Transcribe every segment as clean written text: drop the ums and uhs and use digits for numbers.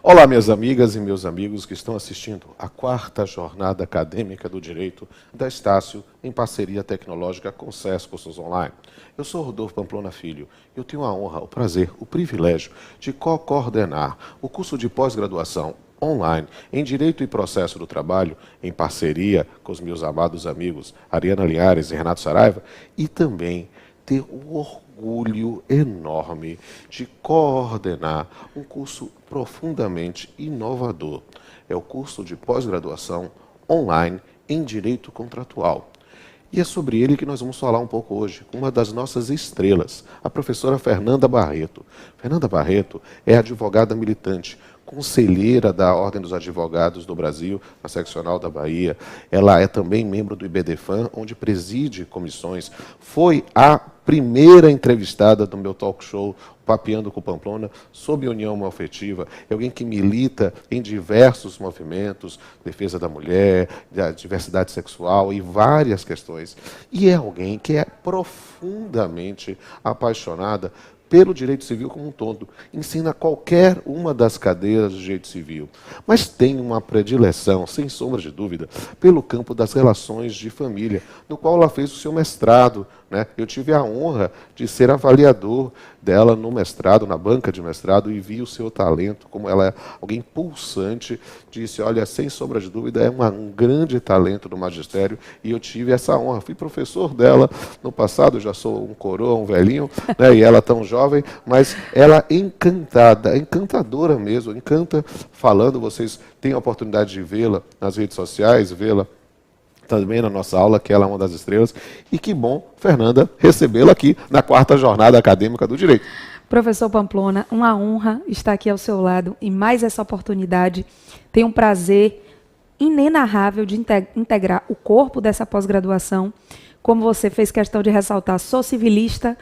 Olá, minhas amigas e meus amigos que estão assistindo a 4ª Jornada Acadêmica do Direito da Estácio, em parceria tecnológica com SES Cursos Online. Eu sou Rodolfo Pamplona Filho e eu tenho a honra, o prazer, o privilégio de co-coordenar o curso de pós-graduação online em Direito e Processo do Trabalho, em parceria com os meus amados amigos Ariana Linhares e Renato Saraiva, e também ter o orgulho enorme de coordenar um curso profundamente inovador. É o curso de pós-graduação online em Direito Contratual. E é sobre ele que nós vamos falar um pouco hoje, com uma das nossas estrelas, a professora Fernanda Barreto. Fernanda Barreto é advogada militante, conselheira da Ordem dos Advogados do Brasil, na seccional da Bahia. Ela é também membro do IBDFAN, onde preside comissões. Foi a primeira entrevistada do meu talk show, Papeando com Pamplona, sobre união homoafetiva. É alguém que milita em diversos movimentos, defesa da mulher, da diversidade sexual e várias questões. E é alguém que é profundamente apaixonada pelo direito civil como um todo. Ensina qualquer uma das cadeiras do direito civil, mas tem uma predileção, sem sombra de dúvida, pelo campo das relações de família, no qual ela fez o seu mestrado. Eu tive a honra de ser avaliador dela no mestrado, na banca de mestrado, e vi o seu talento, como ela é alguém pulsante. Disse, olha, sem sombra de dúvida, é um grande talento do magistério, e eu tive essa honra. Fui professor dela no passado, já sou um coroa, um velhinho, e ela tão jovem, mas ela é encantada, encantadora mesmo, encanta falando. Vocês têm a oportunidade de vê-la nas redes sociais, vê-la também na nossa aula, que ela é uma das estrelas. E que bom, Fernanda, recebê-la aqui na 4ª Jornada Acadêmica do Direito. Professor Pamplona, uma honra estar aqui ao seu lado em mais essa oportunidade. Tenho um prazer inenarrável de integrar o corpo dessa pós-graduação. Como você fez questão de ressaltar, sou civilista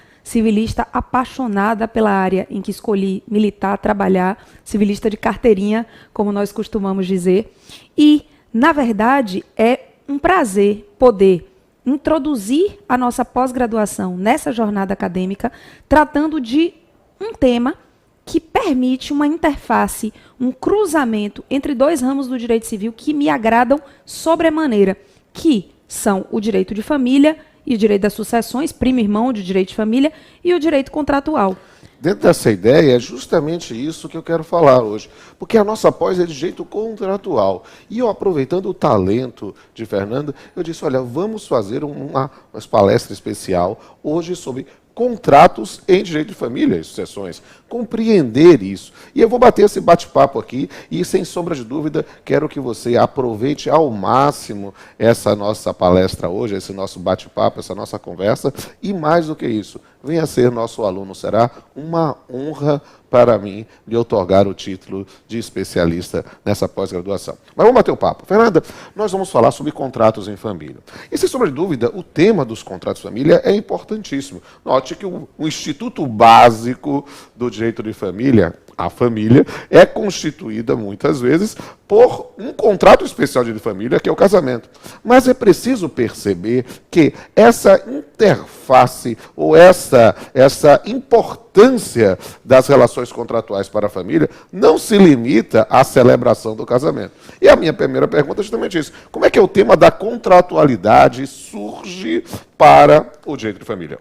apaixonada pela área em que escolhi militar, trabalhar, civilista de carteirinha, como nós costumamos dizer. E, na verdade, é um prazer poder introduzir a nossa pós-graduação nessa jornada acadêmica, tratando de um tema que permite uma interface, um cruzamento entre dois ramos do direito civil que me agradam sobremaneira, que são o direito de família e o direito das sucessões, primo e irmão de direito de família, e o direito contratual. Dentro dessa ideia, é justamente isso que eu quero falar hoje, porque a nossa pós é de jeito contratual. E eu, aproveitando o talento de Fernanda, eu disse, olha, vamos fazer uma palestra especial hoje sobre contratos em direito de família e sucessões, compreender isso. E eu vou bater esse bate-papo aqui e, sem sombra de dúvida, quero que você aproveite ao máximo essa nossa palestra hoje, esse nosso bate-papo, essa nossa conversa, e mais do que isso, venha ser nosso aluno. Será uma honra para mim lhe otorgar o título de especialista nessa pós-graduação. Mas vamos bater o papo. Fernanda, nós vamos falar sobre contratos em família. E, sem sombra de dúvida, o tema dos contratos de família é importantíssimo. Note que o instituto básico do direito de família, a família, é constituída, muitas vezes, por um contrato especial de família, que é o casamento. Mas é preciso perceber que essa interface, ou essa importância das relações contratuais para a família, não se limita à celebração do casamento. E a minha primeira pergunta é justamente isso. Como é que o tema da contratualidade surge para o direito de família?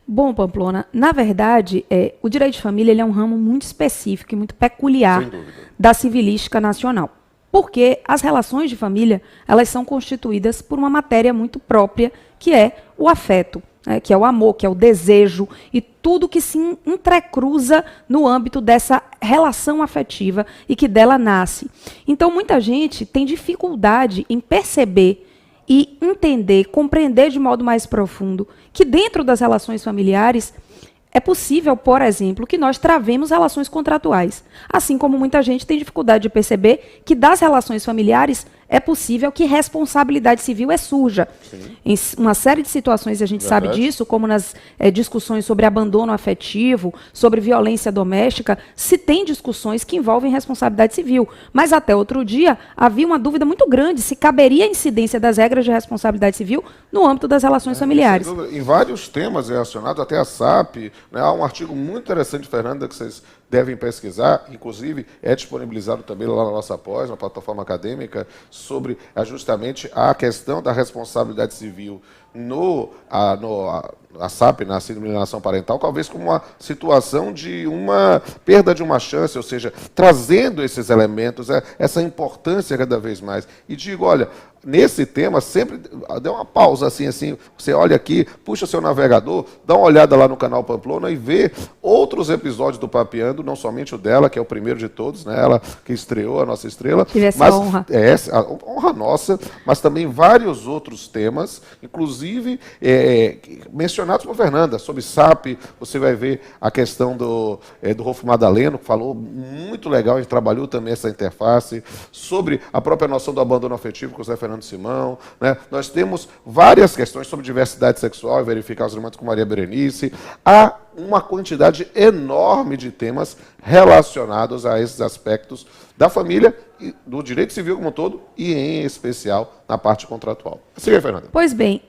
Bom, Pamplona, na verdade, o direito de família ele é um ramo muito específico e muito peculiar da civilística nacional. Porque as relações de família, elas são constituídas por uma matéria muito própria, que é o afeto, que é o amor, que é o desejo e tudo que se entrecruza no âmbito dessa relação afetiva e que dela nasce. Então, muita gente tem dificuldade em perceber e entender, compreender de modo mais profundo que dentro das relações familiares é possível, por exemplo, que nós travemos relações contratuais. Assim como muita gente tem dificuldade de perceber que das relações familiares é possível que responsabilidade civil surja. Sim. Em uma série de situações a gente sabe disso, como nas discussões sobre abandono afetivo, sobre violência doméstica, se tem discussões que envolvem responsabilidade civil. Mas até outro dia havia uma dúvida muito grande se caberia a incidência das regras de responsabilidade civil no âmbito das relações familiares. Em vários temas relacionados, até a SAP, há um artigo muito interessante, Fernanda, que vocês devem pesquisar, inclusive é disponibilizado também lá na nossa pós, na plataforma acadêmica, sobre justamente a questão da responsabilidade civil a SAP, na síndrome de alienação parental, talvez como uma situação de uma perda de uma chance, ou seja, trazendo esses elementos, essa importância cada vez mais. E digo, olha, nesse tema, sempre dê uma pausa assim, você olha aqui, puxa seu navegador, dá uma olhada lá no canal Pamplona e vê outros episódios do Papeando, não somente o dela, que é o primeiro de todos, né? Ela que estreou, a nossa estrela. Tive essa honra. A honra nossa, mas também vários outros temas, inclusive mencionados por Fernanda, sobre SAP, você vai ver a questão do Rolfo Madaleno, que falou muito legal, a gente trabalhou também essa interface, sobre a própria noção do abandono afetivo com o Zé Fernando Simão, né? Nós temos várias questões sobre diversidade sexual e verificar os elementos com Maria Berenice. Há uma quantidade enorme de temas relacionados a esses aspectos da família, e do direito civil como um todo, e em especial na parte contratual. Siga aí, Fernanda. Pois bem,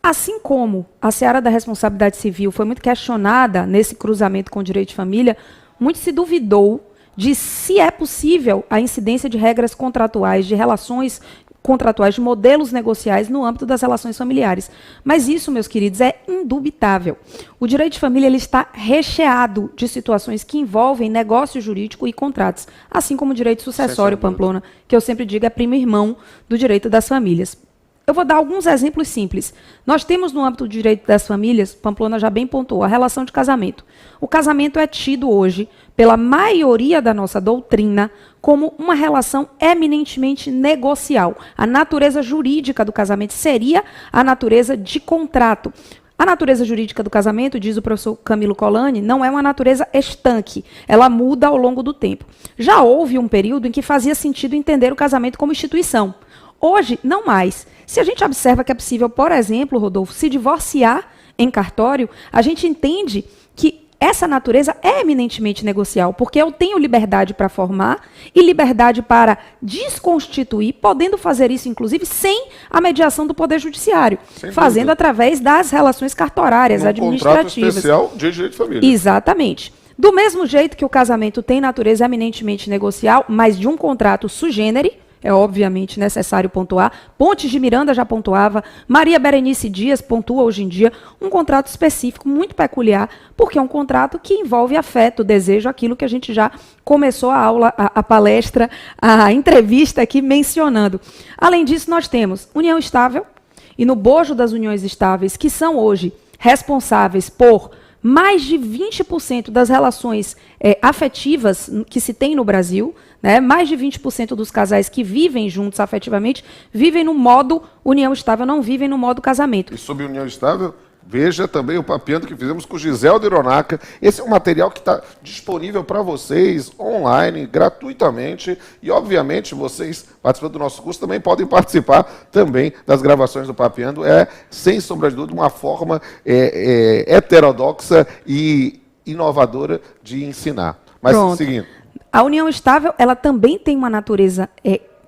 assim como a seara da responsabilidade civil foi muito questionada nesse cruzamento com o direito de família, muito se duvidou de se é possível a incidência de regras contratuais, de relações contratuais, de modelos negociais no âmbito das relações familiares. Mas isso, meus queridos, é indubitável. O direito de família ele está recheado de situações que envolvem negócio jurídico e contratos, assim como o direito sucessório, Pamplona, que eu sempre digo é primo irmão do direito das famílias. Eu vou dar alguns exemplos simples. Nós temos no âmbito do direito das famílias, Pamplona já bem pontuou, a relação de casamento. O casamento é tido hoje, pela maioria da nossa doutrina, como uma relação eminentemente negocial. A natureza jurídica do casamento seria a natureza de contrato. A natureza jurídica do casamento, diz o professor Camilo Colani, não é uma natureza estanque. Ela muda ao longo do tempo. Já houve um período em que fazia sentido entender o casamento como instituição. Hoje, não mais. Se a gente observa que é possível, por exemplo, Rodolfo, se divorciar em cartório, a gente entende que essa natureza é eminentemente negocial, porque eu tenho liberdade para formar e liberdade para desconstituir, podendo fazer isso, inclusive, sem a mediação do Poder Judiciário, fazendo através das relações cartorárias, administrativas. Contrato especial de direito de família. Exatamente. Do mesmo jeito que o casamento tem natureza eminentemente negocial, mas de um contrato sui generis, é obviamente necessário pontuar. Pontes de Miranda já pontuava, Maria Berenice Dias pontua hoje em dia, um contrato específico, muito peculiar, porque é um contrato que envolve afeto, desejo, aquilo que a gente já começou a aula, a palestra, a entrevista aqui mencionando. Além disso, nós temos união estável, e no bojo das uniões estáveis, que são hoje responsáveis por mais de 20% das relações afetivas que se tem no Brasil, né, mais de 20% dos casais que vivem juntos afetivamente, vivem no modo união estável, não vivem no modo casamento. E sobre união estável, veja também o Papeando que fizemos com Giselda Ironaca. Esse é um material que está disponível para vocês online, gratuitamente. E, obviamente, vocês, participando do nosso curso, também podem participar também das gravações do Papeando. É, sem sombra de dúvida, uma forma heterodoxa e inovadora de ensinar. Mas, pronto. Seguindo. A união estável, ela também tem uma natureza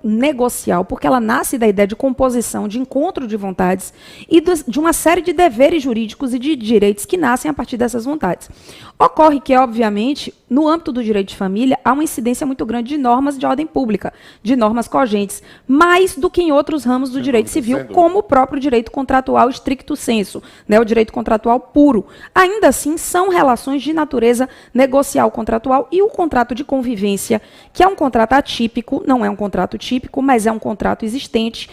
negocial, porque ela nasce da ideia de composição, de encontro de vontades e de uma série de deveres jurídicos e de direitos que nascem a partir dessas vontades. Ocorre que, obviamente, no âmbito do direito de família, há uma incidência muito grande de normas de ordem pública, de normas cogentes, mais do que em outros ramos do direito civil, como o próprio direito contratual stricto sensu, né, o direito contratual puro. Ainda assim, são relações de natureza negocial contratual e o contrato de convivência, que é um contrato atípico, não é um contrato típico, mas é um contrato existente,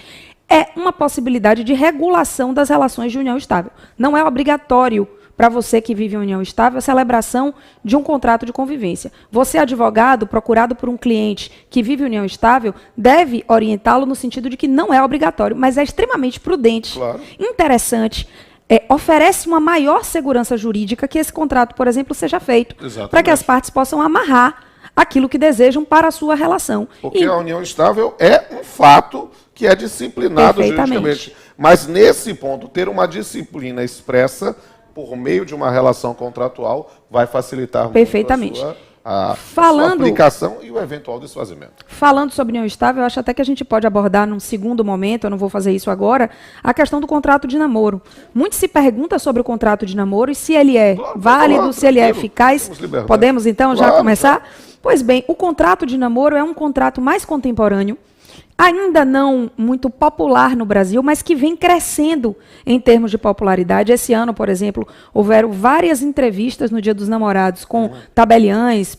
é uma possibilidade de regulação das relações de união estável. Não é obrigatório para você que vive em união estável a celebração de um contrato de convivência. Você, advogado, procurado por um cliente que vive em união estável, deve orientá-lo no sentido de que não é obrigatório, mas é extremamente prudente, claro, interessante, oferece uma maior segurança jurídica que esse contrato, por exemplo, seja feito, para que as partes possam amarrar aquilo que desejam para a sua relação. Porque a união estável é um fato que é disciplinado juridicamente. Mas, nesse ponto, ter uma disciplina expressa por meio de uma relação contratual vai facilitar muito a sua a sua aplicação e o eventual desfazimento. Falando sobre união estável, eu acho até que a gente pode abordar num segundo momento, eu não vou fazer isso agora, a questão do contrato de namoro. Muito se pergunta sobre o contrato de namoro e se ele é válido, se ele é eficaz. Podemos então já começar? Pois bem, o contrato de namoro é um contrato mais contemporâneo, ainda não muito popular no Brasil, mas que vem crescendo em termos de popularidade. Esse ano, por exemplo, houveram várias entrevistas no Dia dos Namorados com tabeliães,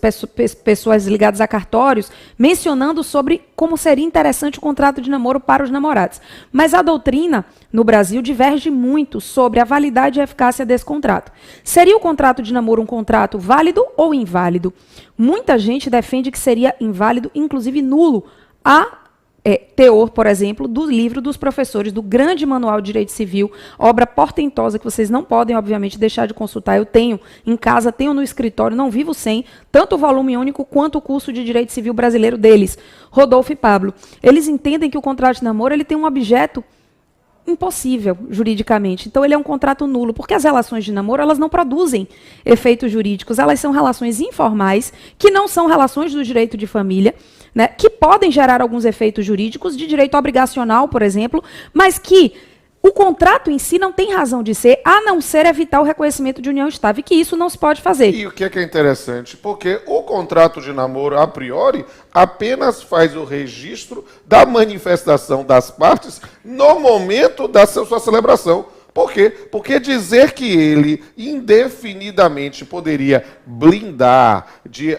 pessoas ligadas a cartórios, mencionando sobre como seria interessante o contrato de namoro para os namorados. Mas a doutrina no Brasil diverge muito sobre a validade e a eficácia desse contrato. Seria o contrato de namoro um contrato válido ou inválido? Muita gente defende que seria inválido, inclusive nulo, teor, por exemplo, do livro dos professores, do grande manual de direito civil, obra portentosa que vocês não podem, obviamente, deixar de consultar. Eu tenho em casa, tenho no escritório, não vivo sem, tanto o volume único quanto o curso de direito civil brasileiro deles, Rodolfo e Pablo. Eles entendem que o contrato de namoro ele tem um objeto impossível juridicamente. Então ele é um contrato nulo, porque as relações de namoro elas não produzem efeitos jurídicos, elas são relações informais, que não são relações do direito de família, né, que podem gerar alguns efeitos jurídicos de direito obrigacional, por exemplo, mas que o contrato em si não tem razão de ser, a não ser evitar o reconhecimento de união estável, e que isso não se pode fazer. E o que é interessante? Porque o contrato de namoro, a priori, apenas faz o registro da manifestação das partes no momento da sua celebração. Por quê? Porque dizer que ele indefinidamente poderia blindar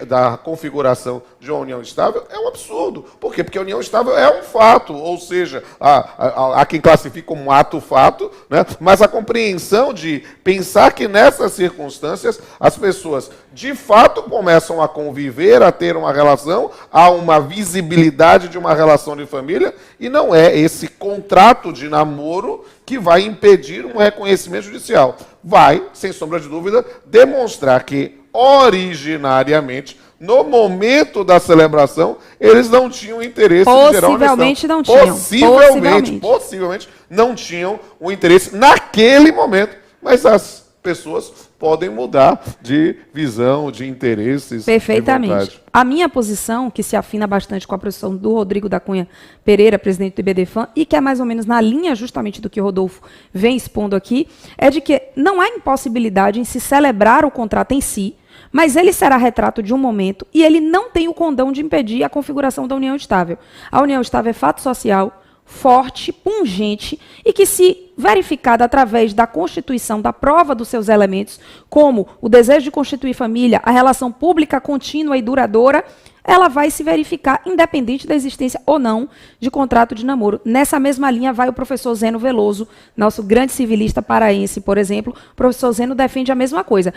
da configuração de uma união estável é um absurdo. Por quê? Porque a união estável é um fato, ou seja, há quem classifique como um ato-fato, né? Mas a compreensão de pensar que nessas circunstâncias as pessoas de fato começam a conviver, a ter uma relação, há uma visibilidade de uma relação de família, e não é esse contrato de namoro que vai impedir um reconhecimento judicial. Vai, sem sombra de dúvida, demonstrar que, originariamente, no momento da celebração, eles não tinham interesse em gerar uma Possivelmente não tinham. Possivelmente não tinham o interesse naquele momento, mas as pessoas podem mudar de visão, de interesses. Perfeitamente. A minha posição, que se afina bastante com a posição do Rodrigo da Cunha Pereira, presidente do IBDFAM, e que é mais ou menos na linha justamente do que o Rodolfo vem expondo aqui, é de que não há impossibilidade em se celebrar o contrato em si, mas ele será retrato de um momento e ele não tem o condão de impedir a configuração da união estável. A união estável é fato social, forte, pungente, e que, se verificada através da constituição, da prova dos seus elementos, como o desejo de constituir família, a relação pública contínua e duradoura, ela vai se verificar independente da existência ou não de contrato de namoro. Nessa mesma linha vai o professor Zeno Veloso, nosso grande civilista paraense, por exemplo. O professor Zeno defende a mesma coisa.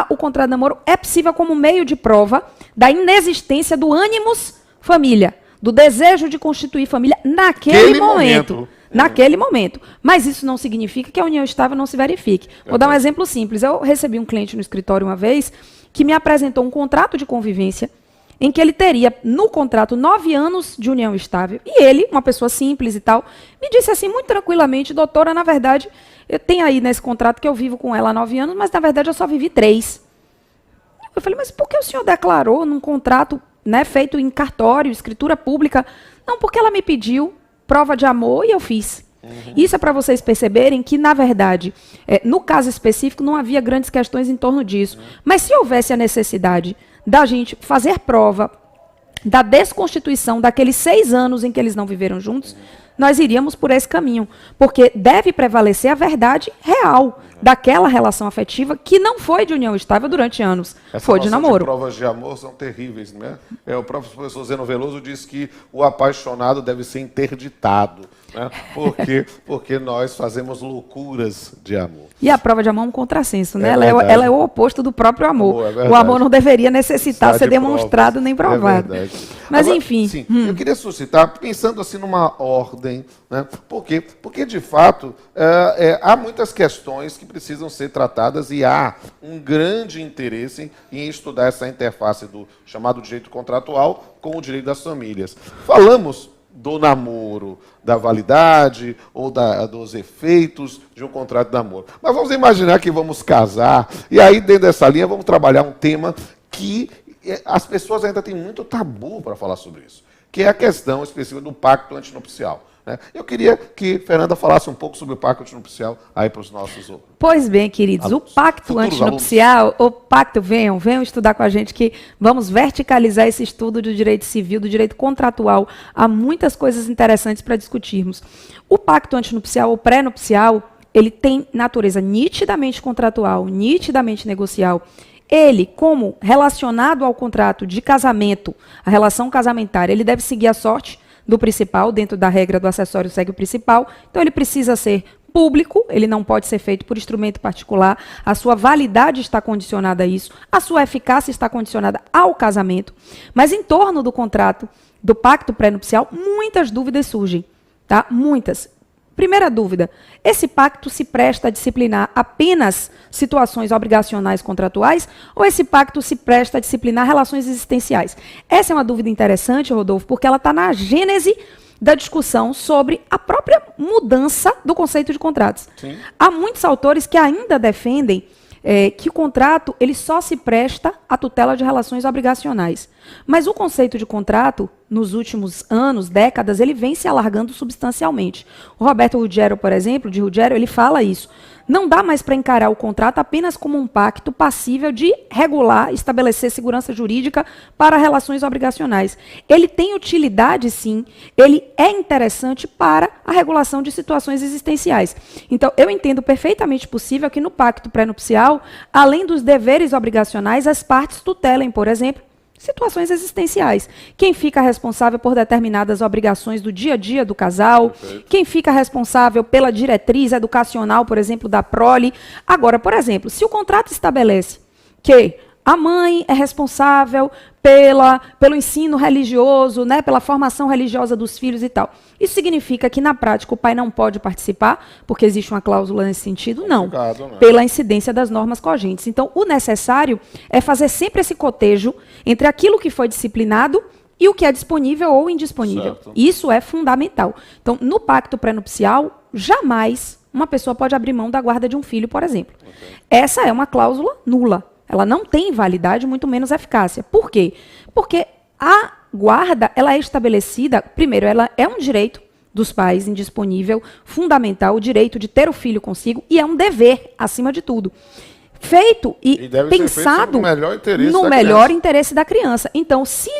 O contrato de namoro é possível como meio de prova da inexistência do ânimus família, do desejo de constituir família naquele momento. Naquele momento. Mas isso não significa que a união estável não se verifique. Vou dar um exemplo simples. Eu recebi um cliente no escritório uma vez que me apresentou um contrato de convivência em que ele teria, no contrato, 9 anos de união estável. E ele, uma pessoa simples e tal, me disse assim, muito tranquilamente, doutora, na verdade, eu tenho aí nesse contrato que eu vivo com ela há 9 anos, mas na verdade eu só vivi 3. Eu falei, mas por que o senhor declarou num contrato, né, feito em cartório, escritura pública? Não, porque ela me pediu prova de amor e eu fiz. Isso é para vocês perceberem que, na verdade, no caso específico, não havia grandes questões em torno disso. Mas se houvesse a necessidade da gente fazer prova da desconstituição daqueles 6 anos em que eles não viveram juntos, nós iríamos por esse caminho. Porque deve prevalecer a verdade real daquela relação afetiva que não foi de união estável durante anos. Foi de namoro. As provas de amor são terríveis, né? O próprio professor Zeno Veloso diz que o apaixonado deve ser interditado, né? Porque nós fazemos loucuras de amor. E a prova de amor é um contrassenso, né? Ela é o oposto do próprio amor. O amor não deveria necessitar ser demonstrado nem provado. Mas, agora, enfim. Sim, eu queria suscitar, pensando assim numa ordem, né? Por quê? Porque, de fato, há muitas questões que precisam ser tratadas e há um grande interesse em estudar essa interface do chamado direito contratual com o direito das famílias. Falamos do namoro, da validade ou dos efeitos de um contrato de namoro. Mas vamos imaginar que vamos casar e aí, dentro dessa linha, vamos trabalhar um tema que as pessoas ainda têm muito tabu para falar sobre isso, que é a questão específica do pacto antinupcial. Né? Eu queria que Fernanda falasse um pouco sobre o pacto antinupcial aí para os nossos alunos. Pois bem, queridos, o pacto antinupcial, o pacto, venham estudar com a gente, que vamos verticalizar esse estudo do direito civil, do direito contratual. Há muitas coisas interessantes para discutirmos. O pacto antinupcial ou pré-nupcial, ele tem natureza nitidamente contratual, nitidamente negocial. Ele, como relacionado ao contrato de casamento, a relação casamentária, ele deve seguir a sorte do principal, dentro da regra do acessório segue o principal. Então, ele precisa ser público, ele não pode ser feito por instrumento particular, a sua validade está condicionada a isso, a sua eficácia está condicionada ao casamento. Mas em torno do contrato, do pacto pré-nupcial, muitas dúvidas surgem, tá? Muitas. Primeira dúvida, esse pacto se presta a disciplinar apenas situações obrigacionais contratuais ou esse pacto se presta a disciplinar relações existenciais? Essa é uma dúvida interessante, Rodolfo, porque ela está na gênese da discussão sobre a própria mudança do conceito de contratos. Sim. Há muitos autores que ainda defendem que o contrato ele só se presta à tutela de relações obrigacionais. Mas o conceito de contrato, nos últimos anos, décadas, ele vem se alargando substancialmente. O Roberto Ruggiero, por exemplo, de Ruggiero, ele fala isso. Não dá mais para encarar o contrato apenas como um pacto passível de regular, estabelecer segurança jurídica para relações obrigacionais. Ele tem utilidade, sim, ele é interessante para a regulação de situações existenciais. Então, eu entendo perfeitamente possível que no pacto pré-nupcial, além dos deveres obrigacionais, as partes tutelem, por exemplo, situações existenciais. Quem fica responsável por determinadas obrigações do dia a dia do casal, perfeito. Quem fica responsável pela diretriz educacional, por exemplo, da prole. Agora, por exemplo, se o contrato estabelece que a mãe é responsável pelo ensino religioso, né, pela formação religiosa dos filhos e tal. Isso significa que, na prática, o pai não pode participar, porque existe uma cláusula nesse sentido? Não. Pela incidência das normas cogentes. Então, o necessário é fazer sempre esse cotejo entre aquilo que foi disciplinado e o que é disponível ou indisponível. Certo. Isso é fundamental. Então, no pacto pré-nupcial, jamais uma pessoa pode abrir mão da guarda de um filho, por exemplo. Okay. Essa é uma cláusula nula. Ela não tem validade, muito menos eficácia. Por quê? Porque a guarda, ela é estabelecida, primeiro, ela é um direito dos pais, indisponível, fundamental, o direito de ter o filho consigo, e é um dever, acima de tudo. Feito e pensado no melhor interesse da criança. Então, se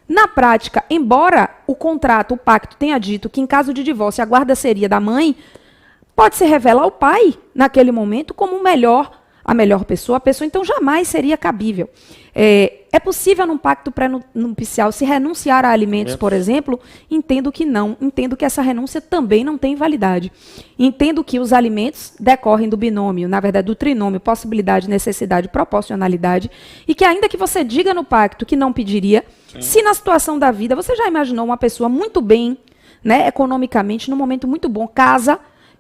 na prática, embora o contrato, o pacto tenha dito que em caso de divórcio a guarda seria da mãe, pode se revelar o pai, naquele momento, como a melhor pessoa, então jamais seria cabível. É possível num pacto pré-nupcial se renunciar a alimentos, por exemplo? Entendo que não. Entendo que essa renúncia também não tem validade. Entendo que os alimentos decorrem do binômio, na verdade do trinômio, possibilidade, necessidade, proporcionalidade, e que ainda que você diga no pacto que não pediria, sim, se na situação da vida, você já imaginou uma pessoa muito bem, né, economicamente, num momento muito bom, casa,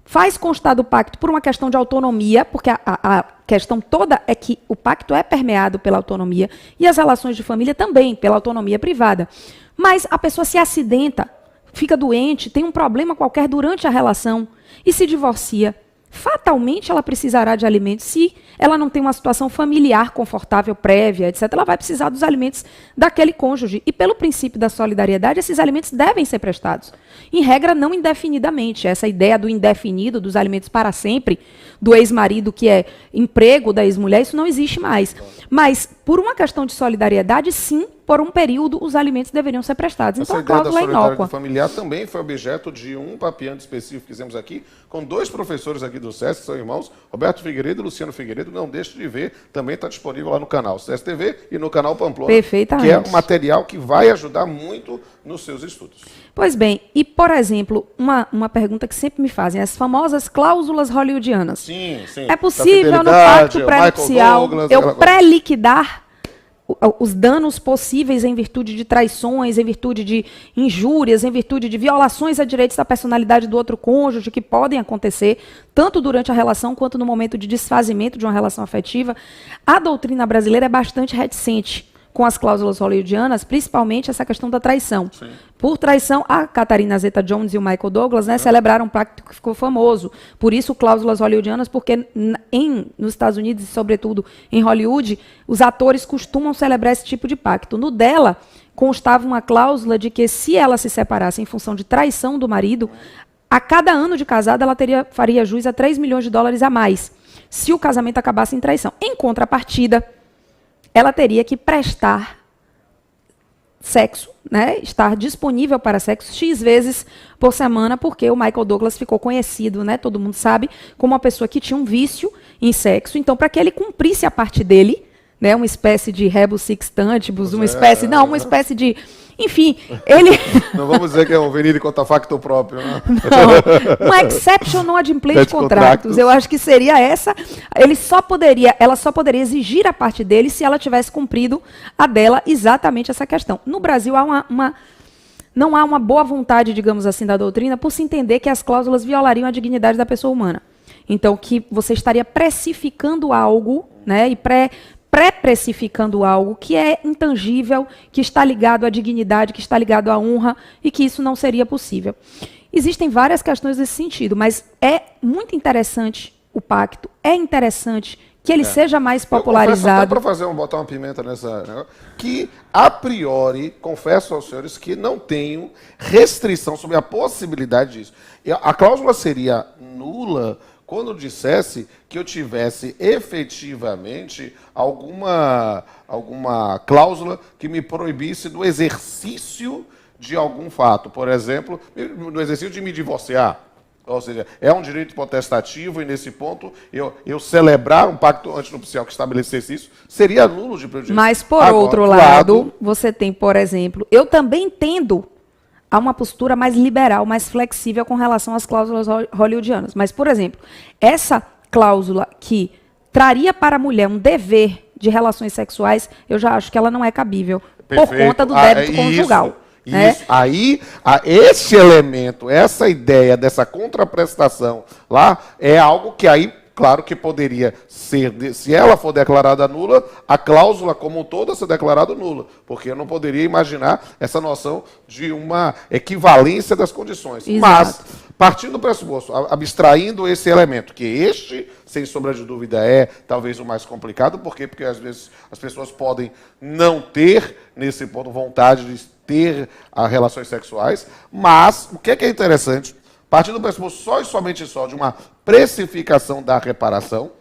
faz constar do pacto por uma questão de autonomia, porque a questão toda é que o pacto é permeado pela autonomia e as relações de família também, pela autonomia privada. Mas a pessoa se acidenta, fica doente, tem um problema qualquer durante a relação e se divorcia. Fatalmente ela precisará de alimentos. Se ela não tem uma situação familiar confortável, prévia, etc., ela vai precisar dos alimentos daquele cônjuge. E pelo princípio da solidariedade, esses alimentos devem ser prestados. Em regra, não indefinidamente. Essa ideia do indefinido, dos alimentos para sempre, do ex-marido que é emprego da ex-mulher, isso não existe mais. Mas, por uma questão de solidariedade, sim, por um período, os alimentos deveriam ser prestados. Então, a cláusula é inócua. Essa ideia da solidariedade familiar também foi objeto de um papeando específico que fizemos aqui, com dois professores aqui do SESC, que são irmãos, Roberto Figueiredo e Luciano Figueiredo. Não deixe de ver, também está disponível lá no canal SESC TV e no canal Pamplona, que é um material que vai ajudar muito nos seus estudos. Pois bem, e, por exemplo, uma pergunta que sempre me fazem, as famosas cláusulas hollywoodianas. Sim, sim. É possível, no pacto pré-nupcial, eu pré-liquidar os danos possíveis em virtude de traições, em virtude de injúrias, em virtude de violações a direitos da personalidade do outro cônjuge, que podem acontecer tanto durante a relação quanto no momento de desfazimento de uma relação afetiva? A doutrina brasileira é bastante reticente com as cláusulas hollywoodianas, principalmente essa questão da traição. Sim. Por traição, a Catherine Zeta-Jones e o Michael Douglas, né, celebraram um pacto que ficou famoso. Por isso, cláusulas hollywoodianas, porque nos Estados Unidos e, sobretudo, em Hollywood, os atores costumam celebrar esse tipo de pacto. No dela, constava uma cláusula de que, se ela se separasse em função de traição do marido, a cada ano de casada, ela faria jus a $3 milhões a mais, se o casamento acabasse em traição. Em contrapartida, ela teria que prestar sexo, né, estar disponível para sexo X vezes por semana, porque o Michael Douglas ficou conhecido, né, todo mundo sabe, como uma pessoa que tinha um vício em sexo. Então, para que ele cumprisse a parte dele, né, uma espécie de rebus sextantibus, uma espécie de... Enfim, ele... Não vamos dizer que é um venire contra facto próprio, né? Não, uma exception non adimplente contractus. Eu acho que seria essa. Ela só poderia exigir a parte dele se ela tivesse cumprido a dela exatamente essa questão. No Brasil, não há uma boa vontade, digamos assim, da doutrina por se entender que as cláusulas violariam a dignidade da pessoa humana. Então, que você estaria precificando algo, né, e pré-precificando algo que é intangível, que está ligado à dignidade, que está ligado à honra, e que isso não seria possível. Existem várias questões nesse sentido, mas é muito interessante o pacto, é interessante que ele seja mais popularizado. Para botar uma pimenta nessa... Que, a priori, confesso aos senhores que não tenho restrição sobre a possibilidade disso. A cláusula seria nula quando dissesse que eu tivesse efetivamente alguma cláusula que me proibisse do exercício de algum fato. Por exemplo, no exercício de me divorciar. Ou seja, é um direito potestativo e, nesse ponto, eu celebrar um pacto antinupcial que estabelecesse isso seria nulo de prejuízo. Mas, por outro lado, você tem, por exemplo, eu também tendo a uma postura mais liberal, mais flexível com relação às cláusulas hollywoodianas. Mas, por exemplo, essa cláusula que traria para a mulher um dever de relações sexuais, eu já acho que ela não é cabível. Perfeito. Por conta do débito conjugal. Isso. Aí, esse elemento, essa ideia dessa contraprestação lá, é algo que aí, claro que poderia ser, se ela for declarada nula, a cláusula como um todo ser declarada nula, porque eu não poderia imaginar essa noção de uma equivalência das condições. Exato. Mas, partindo do pressuposto, abstraindo esse elemento, que este, sem sombra de dúvida, é talvez o mais complicado, por quê? Porque às vezes as pessoas podem não ter, nesse ponto, vontade de ter relações sexuais, mas o que é interessante, partindo do pressuposto só e somente de uma precificação da reparação,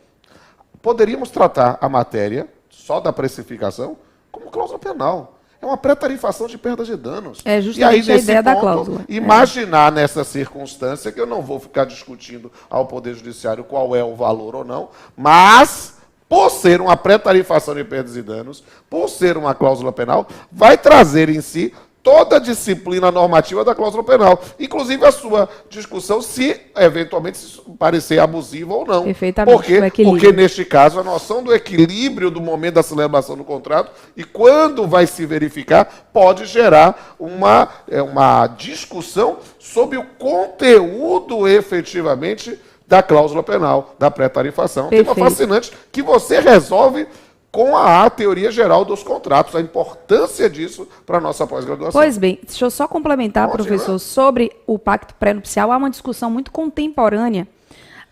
poderíamos tratar a matéria só da precificação como cláusula penal. É uma pré-tarifação de perdas de danos. É justamente a ideia da cláusula. Imaginar nessa circunstância, que eu não vou ficar discutindo ao Poder Judiciário qual é o valor ou não, mas, por ser uma pré-tarifação de perdas de danos, por ser uma cláusula penal, vai trazer em si toda a disciplina normativa da cláusula penal, inclusive a sua discussão se, eventualmente, se parecer abusiva ou não. Perfeitamente. Porque, neste caso, a noção do equilíbrio do momento da celebração do contrato e quando vai se verificar, pode gerar uma discussão sobre o conteúdo, efetivamente, da cláusula penal, da pré-tarifação. Perfeito. Tema fascinante que você resolve com a teoria geral dos contratos, a importância disso para a nossa pós-graduação. Pois bem, deixa eu só complementar, professor, sobre o pacto pré-nupcial. Há uma discussão muito contemporânea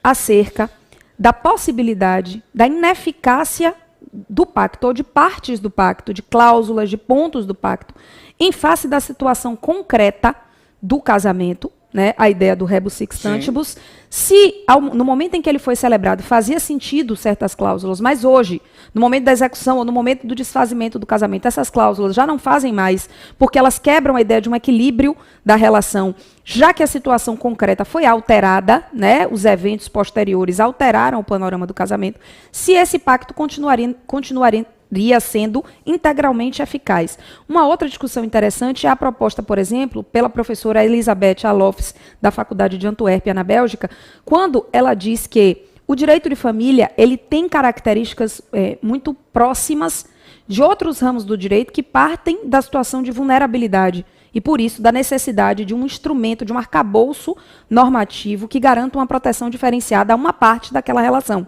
acerca da possibilidade, da ineficácia do pacto, ou de partes do pacto, de cláusulas, de pontos do pacto, em face da situação concreta do casamento, né, a ideia do rebus sextantibus, se no momento em que ele foi celebrado fazia sentido certas cláusulas, mas hoje, no momento da execução ou no momento do desfazimento do casamento, essas cláusulas já não fazem mais, porque elas quebram a ideia de um equilíbrio da relação, já que a situação concreta foi alterada, né, os eventos posteriores alteraram o panorama do casamento, se esse pacto continuaria sendo integralmente eficaz. Uma outra discussão interessante é a proposta, por exemplo, pela professora Elisabeth Alofs, da Faculdade de Antuérpia, na Bélgica, quando ela diz que o direito de família ele tem características muito próximas de outros ramos do direito que partem da situação de vulnerabilidade e, por isso, da necessidade de um instrumento, de um arcabouço normativo que garanta uma proteção diferenciada a uma parte daquela relação.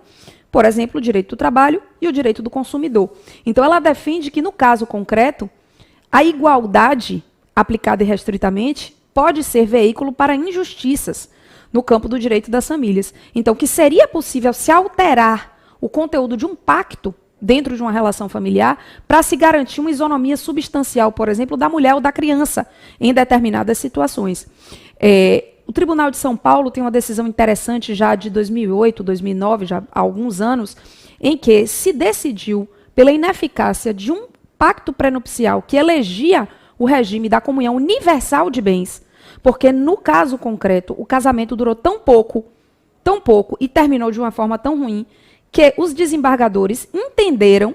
por exemplo, o direito do trabalho e o direito do consumidor. Então, ela defende que, no caso concreto, a igualdade aplicada irrestritamente pode ser veículo para injustiças no campo do direito das famílias. Então, que seria possível se alterar o conteúdo de um pacto dentro de uma relação familiar para se garantir uma isonomia substancial, por exemplo, da mulher ou da criança em determinadas situações. O Tribunal de São Paulo tem uma decisão interessante já de 2008, 2009, já há alguns anos, em que se decidiu pela ineficácia de um pacto prenupcial que elegia o regime da comunhão universal de bens, porque no caso concreto o casamento durou tão pouco e terminou de uma forma tão ruim que os desembargadores entenderam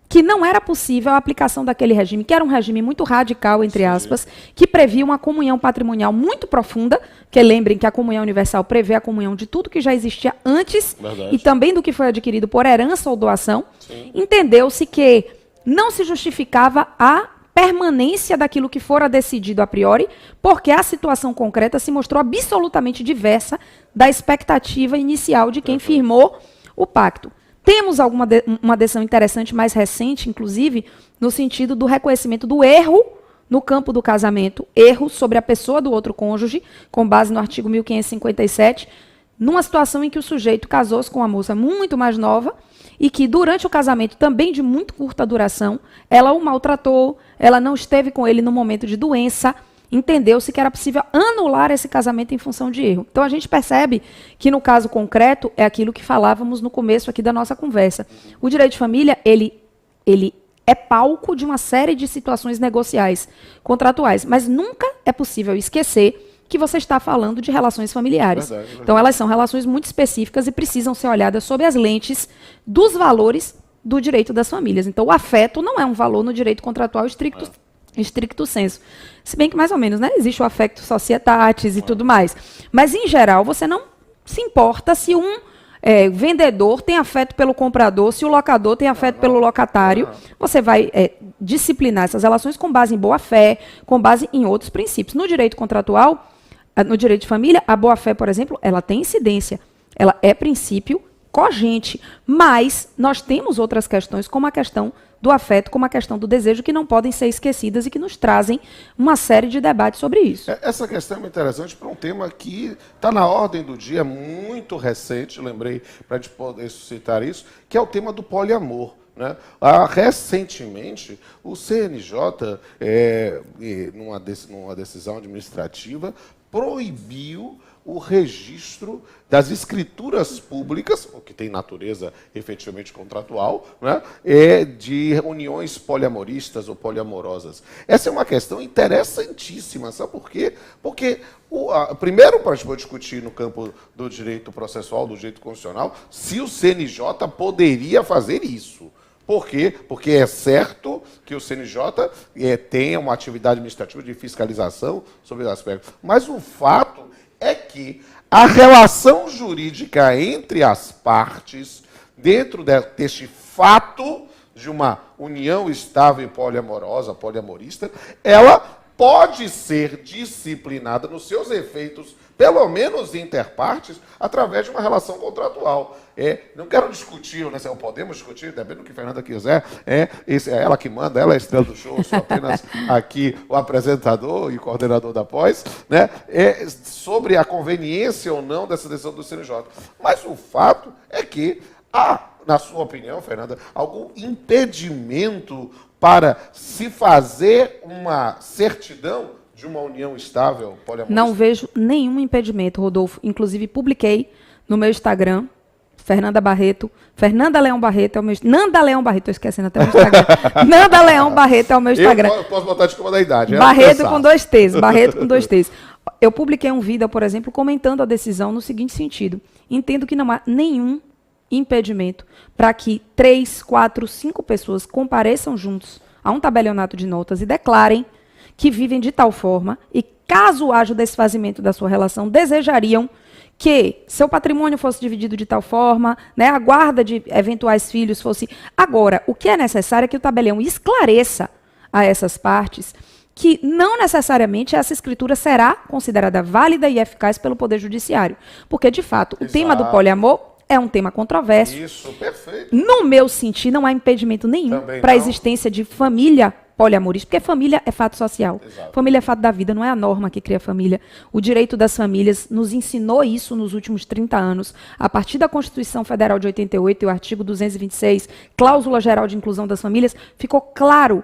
que não era possível a aplicação daquele regime, que era um regime muito radical, entre aspas, que previa uma comunhão patrimonial muito profunda, que lembrem que a comunhão universal prevê a comunhão de tudo que já existia antes e também do que foi adquirido por herança ou doação. Entendeu-se que não se justificava a permanência daquilo que fora decidido a priori, porque a situação concreta se mostrou absolutamente diversa da expectativa inicial de quem firmou o pacto. Temos uma decisão interessante, mais recente, inclusive, no sentido do reconhecimento do erro no campo do casamento, erro sobre a pessoa do outro cônjuge, com base no artigo 1557, numa situação em que o sujeito casou-se com uma moça muito mais nova e que, durante o casamento, também de muito curta duração, ela o maltratou, ela não esteve com ele no momento de doença, entendeu-se que era possível anular esse casamento em função de erro. Então, a gente percebe que, no caso concreto, é aquilo que falávamos no começo aqui da nossa conversa. O direito de família, ele é palco de uma série de situações negociais, contratuais, mas nunca é possível esquecer que você está falando de relações familiares. Verdade. Então, elas são relações muito específicas e precisam ser olhadas sob as lentes dos valores do direito das famílias. Então, o afeto não é um valor no direito contratual estricto sensu. Se bem que mais ou menos, né? Existe o affectus societatis e tudo mais. Mas, em geral, você não se importa se um vendedor tem afeto pelo comprador, se o locador tem afeto pelo locatário. Você vai disciplinar essas relações com base em boa-fé, com base em outros princípios. No direito contratual, no direito de família, a boa-fé, por exemplo, ela tem incidência. Ela é princípio cogente. Mas nós temos outras questões, como a questão do afeto, como a questão do desejo, que não podem ser esquecidas e que nos trazem uma série de debates sobre isso. Essa questão é muito interessante para um tema que está na ordem do dia, muito recente, lembrei para a gente poder citar isso, que é o tema do poliamor. Né? Recentemente, o CNJ, numa decisão administrativa, proibiu o registro das escrituras públicas, o que tem natureza efetivamente contratual, né, de uniões poliamoristas ou poliamorosas. Essa é uma questão interessantíssima, sabe por quê? Porque, primeiro, para a gente discutir no campo do direito processual, do direito constitucional, se o CNJ poderia fazer isso. Por quê? Porque é certo que o CNJ tenha uma atividade administrativa de fiscalização sobre os aspectos, mas o fato é que a relação jurídica entre as partes, dentro deste fato de uma união estável e poliamorosa, poliamorista, ela pode ser disciplinada nos seus efeitos, pelo menos interpartes, através de uma relação contratual. Não quero discutir, né, podemos discutir, depende do que a Fernanda quiser, é ela que manda, ela é a estrela do show, eu sou apenas aqui o apresentador e coordenador da pós, né, sobre a conveniência ou não dessa decisão do CNJ. Mas o fato é que há, na sua opinião, Fernanda, algum impedimento para se fazer uma certidão de uma união estável poliamorosa? Não vejo nenhum impedimento, Rodolfo. Inclusive, publiquei no meu Instagram, Fernanda Leão Barreto é o meu... Nanda Leão Barreto, estou esquecendo até o meu Instagram. Nanda Leão Barreto é o meu Instagram. Eu posso botar de cima da idade. Barreto com 2 T's. Barreto com 2 T's. Eu publiquei um vídeo, por exemplo, comentando a decisão no seguinte sentido. Entendo que não há nenhum impedimento para que 3, 4, 5 pessoas compareçam juntos a um tabelionato de notas e declarem que vivem de tal forma e, caso haja o desfazimento da sua relação, desejariam que seu patrimônio fosse dividido de tal forma, né, a guarda de eventuais filhos fosse... Agora, o que é necessário é que o tabelião esclareça a essas partes que não necessariamente essa escritura será considerada válida e eficaz pelo Poder Judiciário. Porque, de fato, o tema do poliamor é um tema controverso. Isso, perfeito. No meu sentir, não há impedimento nenhum para a existência de família poliamorista, porque família é fato social. Exato. Família é fato da vida, não é a norma que cria família. O direito das famílias nos ensinou isso nos últimos 30 anos, a partir da Constituição Federal de 88 e o artigo 226, cláusula geral de inclusão das famílias, ficou claro,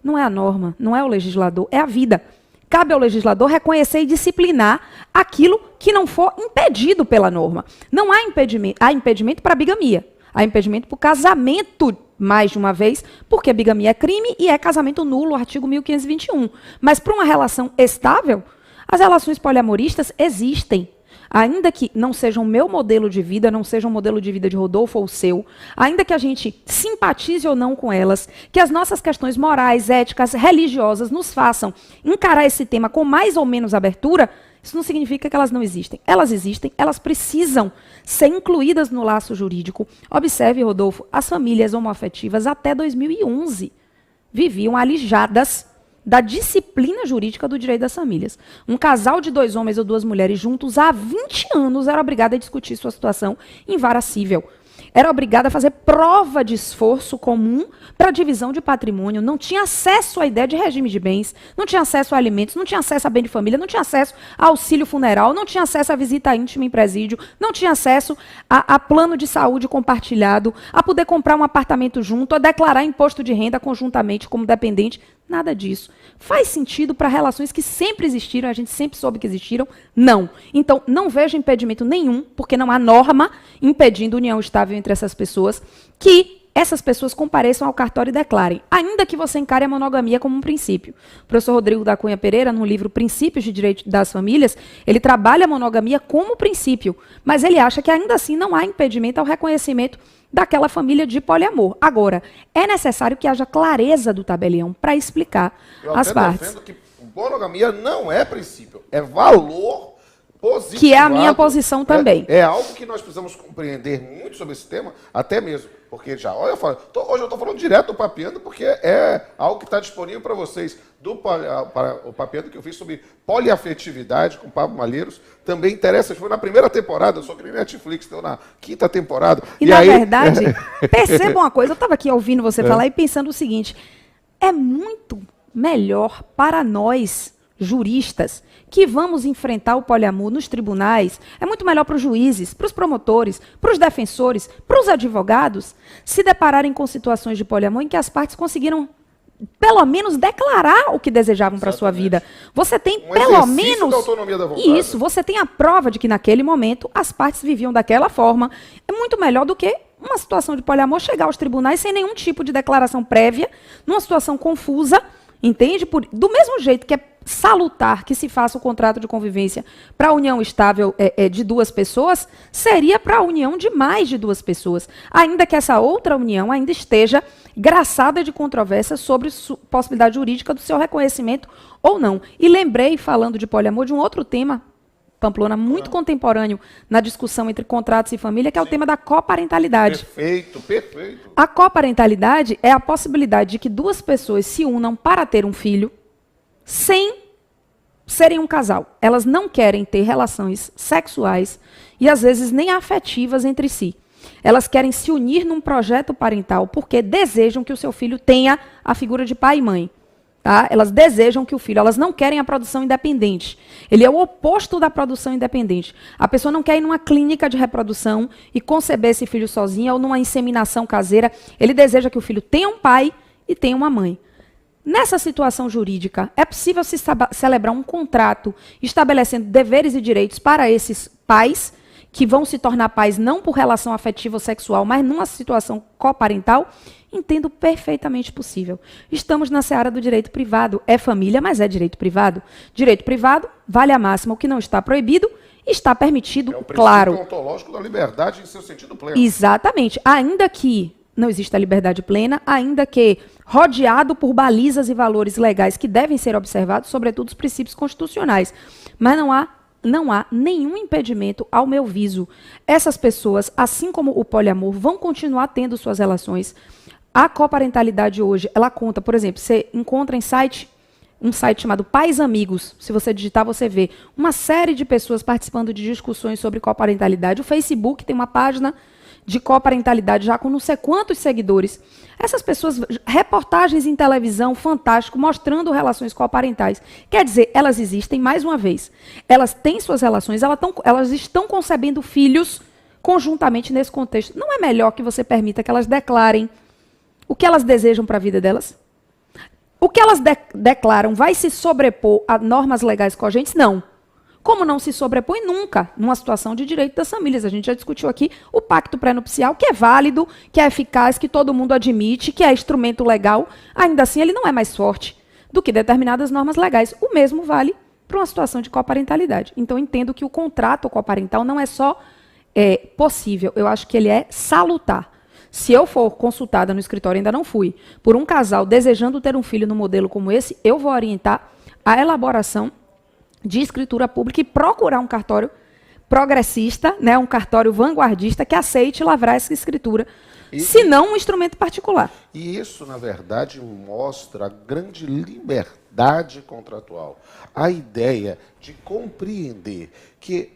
não é a norma, não é o legislador, é a vida. Cabe ao legislador reconhecer e disciplinar aquilo que não for impedido pela norma. Não há impedimento, há impedimento para a bigamia, há impedimento para o casamento, mais de uma vez, porque bigamia é crime e é casamento nulo, artigo 1521. Mas para uma relação estável, as relações poliamoristas existem. Ainda que não seja o meu modelo de vida, não seja o modelo de vida de Rodolfo ou o seu, ainda que a gente simpatize ou não com elas, que as nossas questões morais, éticas, religiosas nos façam encarar esse tema com mais ou menos abertura, isso não significa que elas não existem. Elas existem, elas precisam ser incluídas no laço jurídico. Observe, Rodolfo, as famílias homoafetivas até 2011 viviam alijadas da disciplina jurídica do direito das famílias. Um casal de 2 homens ou 2 mulheres juntos há 20 anos era obrigado a discutir sua situação em vara cível. Era obrigado a fazer prova de esforço comum para divisão de patrimônio, não tinha acesso à ideia de regime de bens, não tinha acesso a alimentos, não tinha acesso a bem de família, não tinha acesso a auxílio funeral, não tinha acesso a visita íntima em presídio, não tinha acesso a plano de saúde compartilhado, a poder comprar um apartamento junto, a declarar imposto de renda conjuntamente como dependente. Nada disso. Faz sentido para relações que sempre existiram, a gente sempre soube que existiram? Não. Então, não vejo impedimento nenhum, porque não há norma impedindo união estável entre essas pessoas, que essas pessoas compareçam ao cartório e declarem, ainda que você encare a monogamia como um princípio. O professor Rodrigo da Cunha Pereira, no livro Princípios de Direito das Famílias, ele trabalha a monogamia como princípio, mas ele acha que ainda assim não há impedimento ao reconhecimento daquela família de poliamor. Agora, é necessário que haja clareza do tabelião para explicar as partes. Eu defendo que monogamia não é princípio, é valor positivo. Que é a minha posição também. É algo que nós precisamos compreender muito sobre esse tema, até mesmo, porque já, olha, hoje eu estou falando direto do Papeando, porque é algo que está disponível para vocês. Para o Papeando que eu fiz sobre poliafetividade com Pablo Malheiros, também interessa, foi na primeira temporada, eu sou que nem Netflix, estou na 5ª temporada. E na verdade, perceba uma coisa, eu estava aqui ouvindo você falar e pensando o seguinte, é muito melhor para nós, juristas, que vamos enfrentar o poliamor nos tribunais, é muito melhor para os juízes, para os promotores, para os defensores, para os advogados, se depararem com situações de poliamor em que as partes conseguiram pelo menos declarar o que desejavam para a sua vida. Você tem pelo menos da autonomia da vontade. Isso, você tem a prova de que naquele momento as partes viviam daquela forma. É muito melhor do que uma situação de poliamor chegar aos tribunais sem nenhum tipo de declaração prévia, numa situação confusa, entende? Do mesmo jeito que é salutar que se faça o contrato de convivência para a união estável de 2 pessoas, seria para a união de mais de 2 pessoas, ainda que essa outra união ainda esteja graçada de controvérsia sobre possibilidade jurídica do seu reconhecimento ou não. E lembrei, falando de poliamor, de um outro tema, Pamplona, muito contemporâneo na discussão entre contratos e família, que é o tema da coparentalidade. Perfeito, perfeito. A coparentalidade é a possibilidade de que 2 pessoas se unam para ter um filho sem serem um casal. Elas não querem ter relações sexuais e, às vezes, nem afetivas entre si. Elas querem se unir num projeto parental porque desejam que o seu filho tenha a figura de pai e mãe. Tá? Elas desejam que o filho, elas não querem a produção independente. Ele é o oposto da produção independente. A pessoa não quer ir numa clínica de reprodução e conceber esse filho sozinha ou numa inseminação caseira. Ele deseja que o filho tenha um pai e tenha uma mãe. Nessa situação jurídica, é possível se celebrar um contrato estabelecendo deveres e direitos para esses pais, que vão se tornar pais não por relação afetiva ou sexual, mas numa situação coparental? Entendo perfeitamente possível. Estamos na seara do direito privado. É família, mas é direito privado. Direito privado, vale a máxima. O que não está proibido, está permitido, claro. É o princípio ontológico da liberdade em seu sentido pleno. Exatamente. Ainda que não exista liberdade plena, ainda que rodeado por balizas e valores legais que devem ser observados, sobretudo os princípios constitucionais. Mas não há nenhum impedimento ao meu viso. Essas pessoas, assim como o poliamor, vão continuar tendo suas relações. A coparentalidade hoje, ela conta, por exemplo, você encontra em site um site chamado Pais Amigos. Se você digitar, você vê uma série de pessoas participando de discussões sobre coparentalidade. O Facebook tem uma página de coparentalidade já com não sei quantos seguidores. Essas pessoas, reportagens em televisão, fantástico, mostrando relações coparentais. Quer dizer, elas existem, mais uma vez. Elas têm suas relações, elas estão concebendo filhos conjuntamente nesse contexto. Não é melhor que você permita que elas declarem o que elas desejam para a vida delas? O que elas declaram vai se sobrepor a normas legais cogentes? Não. Como não se sobrepõe nunca numa situação de direito das famílias. A gente já discutiu aqui o pacto pré-nupcial, que é válido, que é eficaz, que todo mundo admite, que é instrumento legal. Ainda assim, ele não é mais forte do que determinadas normas legais. O mesmo vale para uma situação de coparentalidade. Então, entendo que o contrato coparental não é só possível, eu acho que ele é salutar. Se eu for consultada no escritório, ainda não fui, por um casal desejando ter um filho no modelo como esse, eu vou orientar a elaboração de escritura pública e procurar um cartório progressista, né, um cartório vanguardista que aceite lavrar essa escritura, se não um instrumento particular. E isso, na verdade, mostra a grande liberdade contratual. A ideia de compreender que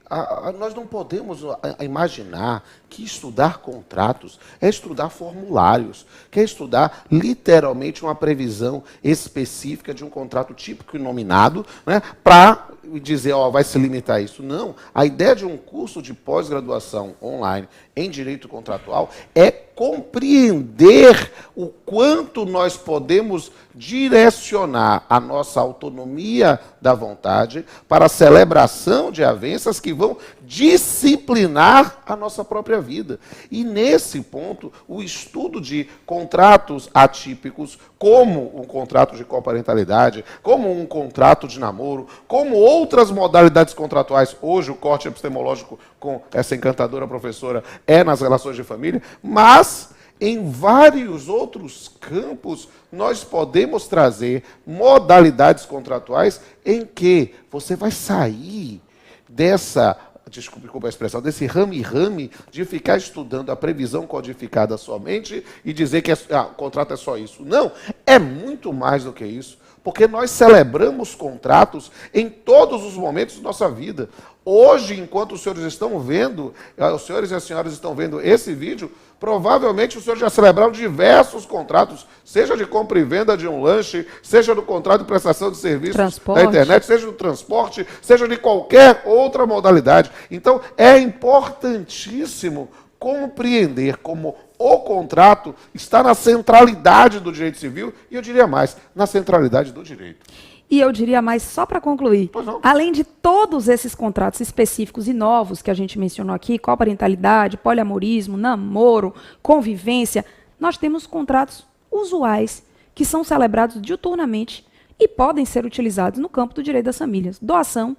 nós não podemos imaginar que estudar contratos é estudar formulários, que é estudar literalmente uma previsão específica de um contrato típico e nominado, né, para dizer, vai se limitar a isso. Não. A ideia de um curso de pós-graduação online em direito contratual é compreender o quanto nós podemos direcionar a nossa autonomia da vontade para a celebração de avanças que vão disciplinar a nossa própria vida. E, nesse ponto, o estudo de contratos atípicos, como um contrato de coparentalidade, como um contrato de namoro, como outras modalidades contratuais, hoje o corte epistemológico com essa encantadora professora é nas relações de família, mas em vários outros campos nós podemos trazer modalidades contratuais em que você vai sair dessa, desculpa a expressão, desse rame-rame de ficar estudando a previsão codificada somente e dizer que o contrato é só isso. Não, é muito mais do que isso, porque nós celebramos contratos em todos os momentos da nossa vida. Hoje, enquanto os senhores estão vendo, os senhores e as senhoras estão vendo esse vídeo, provavelmente os senhores já celebraram diversos contratos, seja de compra e venda de um lanche, seja do contrato de prestação de serviços da internet, seja do transporte, seja de qualquer outra modalidade. Então, é importantíssimo compreender como o contrato está na centralidade do direito civil e, eu diria mais, na centralidade do direito. E eu diria mais, só para concluir, além de todos esses contratos específicos e novos que a gente mencionou aqui, coparentalidade, poliamorismo, namoro, convivência, nós temos contratos usuais que são celebrados diuturnamente e podem ser utilizados no campo do direito das famílias. Doação,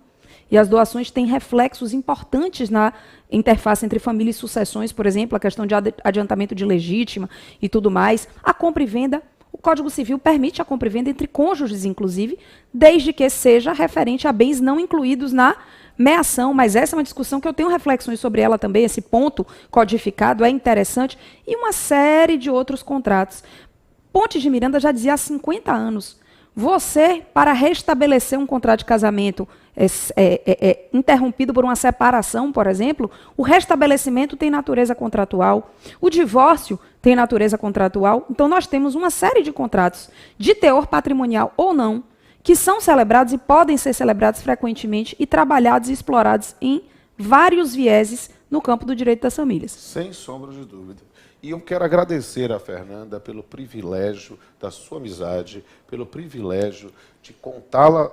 e as doações têm reflexos importantes na interface entre família e sucessões, por exemplo, a questão de adiantamento de legítima e tudo mais, a compra e venda. O Código Civil permite a compra e venda entre cônjuges, inclusive, desde que seja referente a bens não incluídos na meação, mas essa é uma discussão que eu tenho reflexões sobre ela também, esse ponto codificado é interessante, e uma série de outros contratos. Pontes de Miranda já dizia há 50 anos, você, para restabelecer um contrato de casamento interrompido por uma separação, por exemplo, o restabelecimento tem natureza contratual, o divórcio tem natureza contratual. Então, nós temos uma série de contratos, de teor patrimonial ou não, que são celebrados e podem ser celebrados frequentemente e trabalhados e explorados em vários vieses no campo do direito das famílias. Sem sombra de dúvida. E eu quero agradecer a Fernanda pelo privilégio da sua amizade, pelo privilégio de contá-la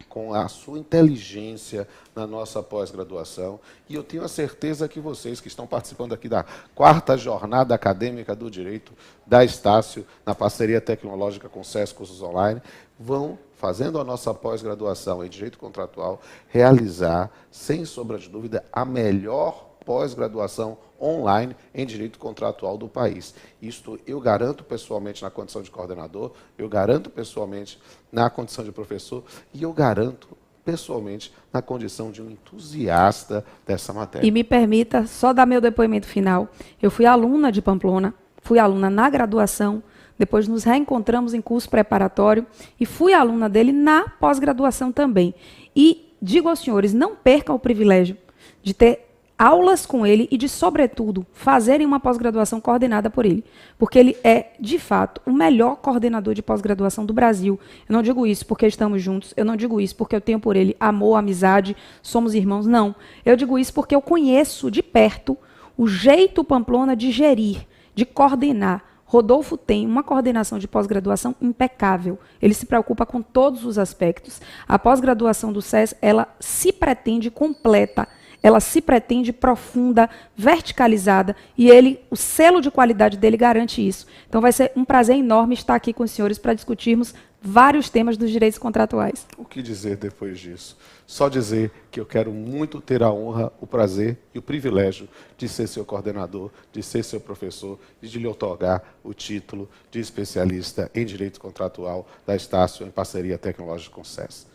com a sua inteligência na nossa pós-graduação. E eu tenho a certeza que vocês que estão participando aqui da 4ª Jornada Acadêmica do Direito da Estácio, na parceria tecnológica com SESC Cursos Online, vão, fazendo a nossa pós-graduação em Direito Contratual, realizar, sem sombra de dúvida, a melhor pós-graduação online em direito contratual do país. Isto eu garanto pessoalmente na condição de coordenador, eu garanto pessoalmente na condição de professor e eu garanto pessoalmente na condição de um entusiasta dessa matéria. E me permita só dar meu depoimento final. Eu fui aluna de Pamplona, fui aluna na graduação, depois nos reencontramos em curso preparatório e fui aluna dele na pós-graduação também. E digo aos senhores, não percam o privilégio de ter aulas com ele e de, sobretudo, fazerem uma pós-graduação coordenada por ele. Porque ele é, de fato, o melhor coordenador de pós-graduação do Brasil. Eu não digo isso porque estamos juntos, eu não digo isso porque eu tenho por ele amor, amizade, somos irmãos, não. Eu digo isso porque eu conheço de perto o jeito Pamplona de gerir, de coordenar. Rodolfo tem uma coordenação de pós-graduação impecável. Ele se preocupa com todos os aspectos. A pós-graduação do SES, ela se pretende completa, ela se pretende profunda, verticalizada, e ele, o selo de qualidade dele garante isso. Então vai ser um prazer enorme estar aqui com os senhores para discutirmos vários temas dos direitos contratuais. O que dizer depois disso? Só dizer que eu quero muito ter a honra, o prazer e o privilégio de ser seu coordenador, de ser seu professor e de lhe outorgar o título de especialista em direito contratual da Estácio em parceria tecnológica com o SES.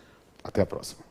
Até a próxima.